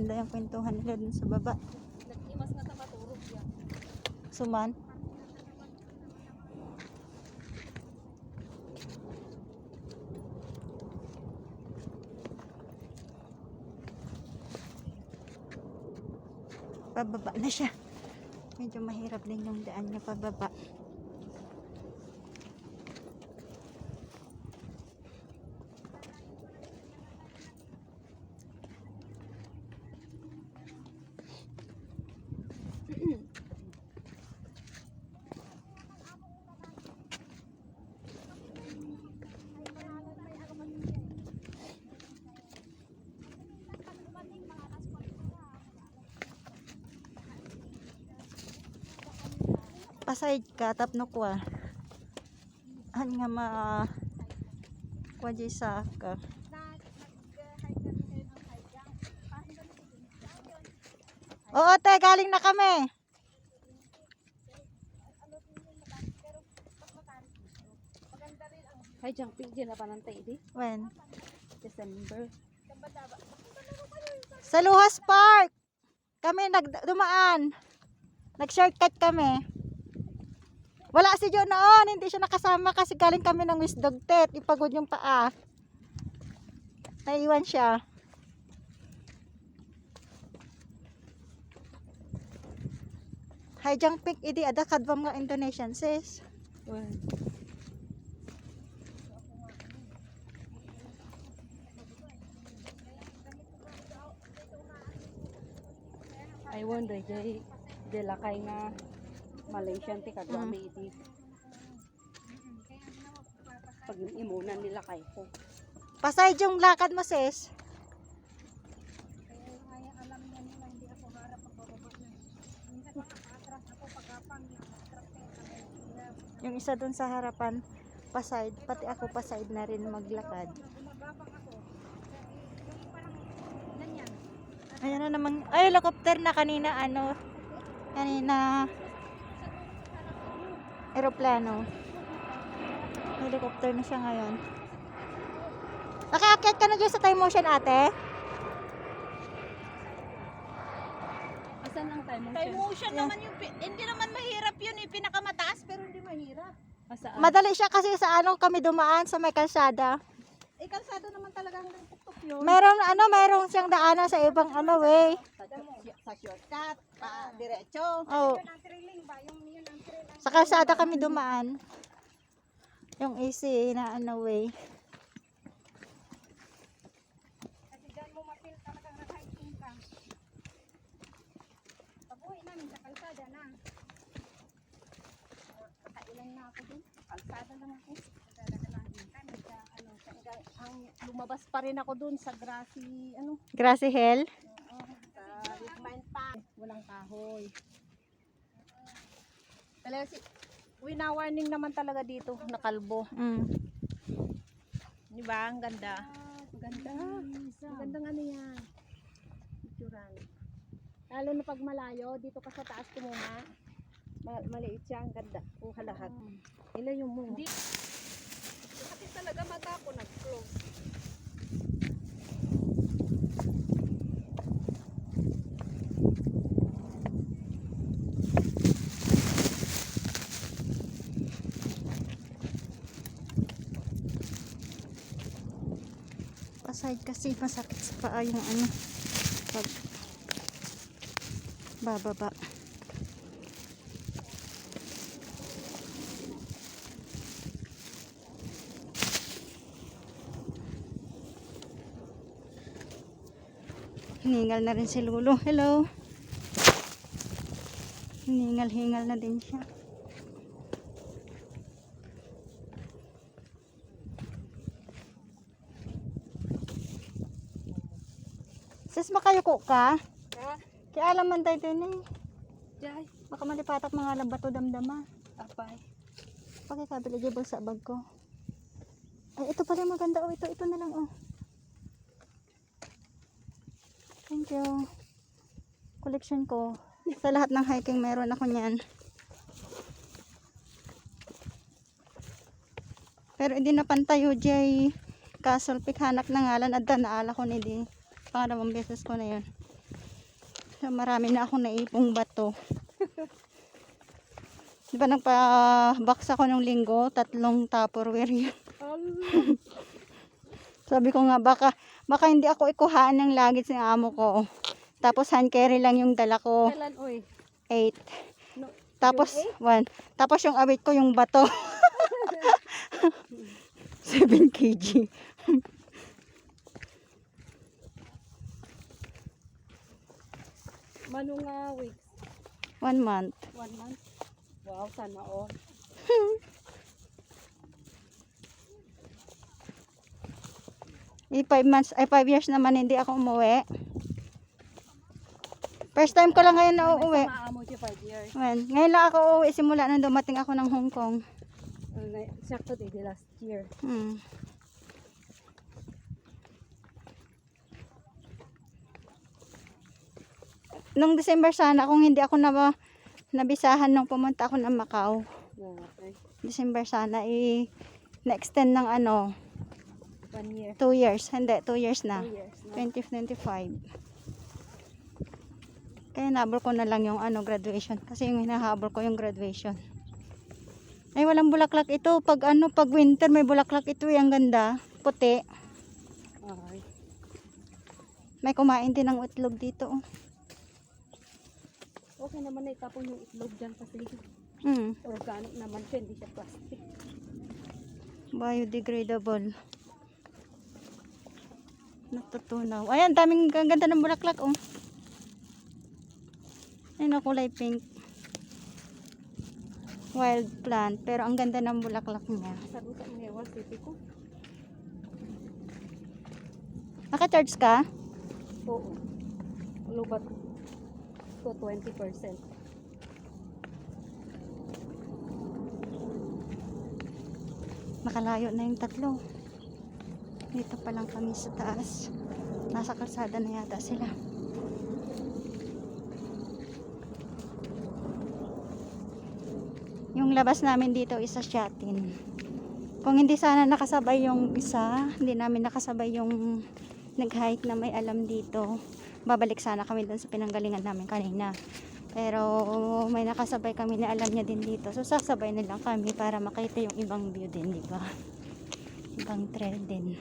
maganda yung kwentuhan nila dun sa baba. Nag-imas nga ta maturog yan. Suman. Pababa na siya. Medyo mahirap din yung daan niya pababa. Pasayad ka, tapno kwa. Han nga ma kwa di sa ka. Oo, te, galing na kami. Hay jumping din na panantay di. When? December. Sa Luhas Park. Kami dumaan. Nag-shortcut kami. Wala si John noon, hindi siya nakasama kasi galing kami ng Wisdog Tet. Ipagod yung paa. Naiwan siya. Hajang pink idi ada kadwam nga Indonesian sis. Well. I wonder jay de lakay nga Malaysian ti kadwami iti. Pag imunan nila kay ko. Pasay yung lakad mo sis. Yung isa dun sa harapan paside, pati ako paside na rin maglakad. Ayan na naman, ay helicopter na kanina kanina aeroplano. Helicopter na siya ngayon. Nakiakyat ka na dyan sa Thai Motion ate? Asan ang time Thai motion naman yung, hindi naman mahirap yun eh, pinakamataas pero hindi mahirap. Asaan? Madali siya kasi sa kami dumaan sa may kalsada. Eh kalsado naman talagang tuktok yun. Meron siyang daanan sa ibang way. Sa shortcut, pa diretso. Oh. Yun ang trailing ba? Yun ang trailing. Sa kalsada kami dumaan. Yung easy na way. Kasi dyan mo mapil talagang nag-hiking ka. Pag-uwi namin sa kalsada na. Nakailan na ako dun. Kalsada lang ako. Ang lumabas pa rin ako dun sa Grassy Hill. sa Ridmine pa. Walang kahoy. Talaga wina-warning naman talaga dito, nakalbo. Di ba? Ang ganda. Maganda. Magandang ano yan. Picturan. Lalo na pag malayo, dito ka sa taas kumuha. Maliit siya, ang ganda. Kuha lahat. Ilayo mo. Hindi. Kasi talaga mata ko nag-close. Paside kasi masakit sa paa yung pag bababa. Hiningal na rin si Lulu. Hello. Hiningal na din siya. Sis, makayuko ka? Ha? Kaya alam man tayo din eh. Jai. Baka malipatak mga labato damdama. Apay. Pagkakabiligibol sa bag ko. Ay, ito pala yung maganda. Ito na lang Thank you. Collection ko. Sa lahat ng hiking meron ako niyan. Pero hindi na pantayo Jay. Castle Peak hanap na ngalan at naala ko ni di. Pangalawang beses ko na yun. So, marami na akong naipong bato. Di ba nagpa-box ako nung linggo? 3 Tupperware yun. Sabi ko nga, baka hindi ako ikuhaan ng luggage ng amo ko. Tapos hand carry lang yung dala ko. Kailan, oy? 8. No, Tapos, 1. Tapos yung awit ko yung bato. 7 kg. Mano nga weeks? 1 month. 1 month? Wow, sana all. Eh, 5 months, ay 5 years naman hindi ako umuwi. First time ko lang ngayon na uuwi. Maamo siya 5 years. Ngayon lang ako uuwi simula nung dumating ako ng Hong Kong. Sakto di last year. Nung December sana, kung hindi ako nabisahan nung pumunta ako ng Macau. Okay. December sana, na-extend ng 1 year. 2 years. Hindi, 2 years na. 2 years na. 2025. Kaya nahabol ko na lang yung graduation. Kasi yung hinahabol ko yung graduation. Ay, walang bulaklak ito. Pag winter may bulaklak ito. Ang ganda. Puti. Okay. May kumain din ng itlog dito. Okay naman na itapon yung itlog dyan kasi organic naman siya, hindi siya plastic. Biodegradable. Natutunaw. Ayan, daming ganda ng bulaklak. Ayun, kulay pink. Wild plant. Pero ang ganda ng bulaklak niya. Sagutan mo yung city ko. Naka-charge ka? Oo. Lubat to 20%. Nakalayo na yung 3. Dito pa lang kami sa taas. Nasa kalsada na yata sila. Yung labas namin dito isa Shatin. Kung hindi sana nakasabay yung isa, hindi namin nakasabay yung nag-hike na may alam dito. Babalik sana kami doon sa pinanggalingan namin kanina. Pero may nakasabay kami na alam niya din dito. So sasabay na lang kami para makita yung ibang view din, di ba? Ibang trail din.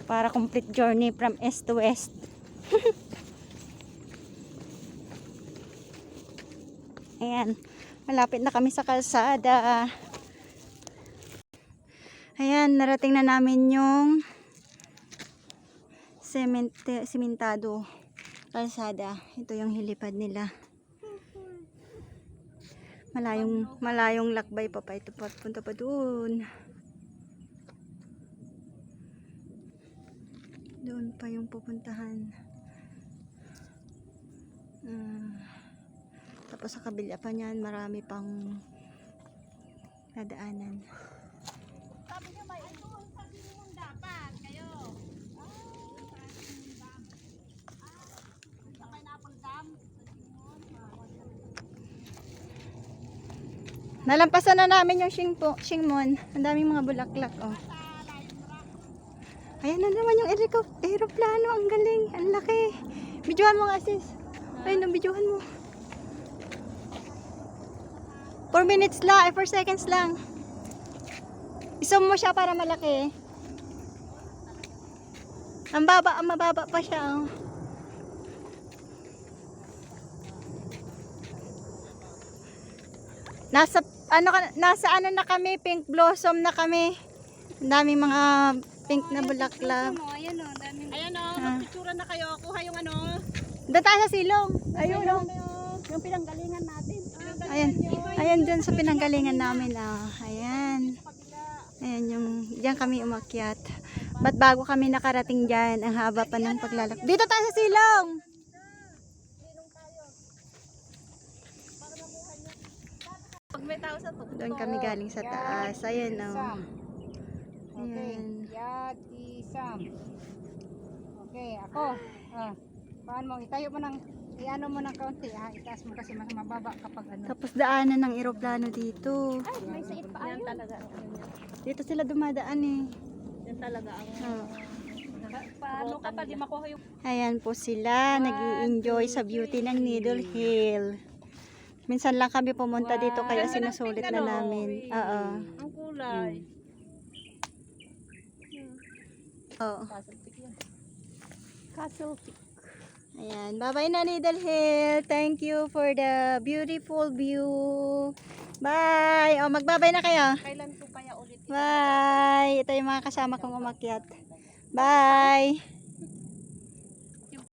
Para complete journey from east to west. Ayan, malapit na kami sa kalsada. Ayan, narating na namin yung sementado kalsada. Ito yung hilipad nila. Malayong lakbay pa ito, punta pa doon. Doon pa yung pupuntahan. Tapos sa kabila pa niyan, marami pang nadaanan. Nalampasan na namin yung Shingmon. Ang daming mga bulaklak, Ayan na naman yung aeroplano. Ang galing. Ang laki. Videohan mo nga, sis. Ayun, videohan mo. 4 minutes lang. 4 seconds lang. I-zoom mo siya para malaki. Ang mababa pa siya, Nasa ano na kami, pink blossom na kami. Ang daming mga pink na bulaklak. Ayan o, daming. Ayan o, magpictura na kayo. Kuha yung Doon tayo sa silong. Ayun o. yung pinanggalingan natin. Ayan dyan sa pinanggalingan namin. Ayan. Ayan yung, diyan kami umakyat. Ba't bago kami nakarating dyan, ang haba pa ng paglalak. Dito tayo sa silong. Doon kami galing sa taas. Ayan o. Ayan. Yad, isam. Okay, ako. Paano mo? Itayo mo ng, i-ano mo ng kaunti. Itaas mo kasi mas mababa kapag ano. Tapos daanan ng eroplano dito. Ay, may sait pa ayun. Talaga. Dito sila dumadaan eh. Yan talaga ang Paano ka pa, di makuha yung... Ayan po sila, nag-i-enjoy sa beauty ng Needle Hill. Minsan lang kami pumunta dito kaya sinusulit na namin. Oo. Ang kulay. Oo. Castle Peak. Ayan, bye-bye na Needle Hill. Thank you for the beautiful view. Bye. O, magbabay na kayo. Kailan po kaya ulit? Bye. Ito yung mga kasama kong umakyat. Bye.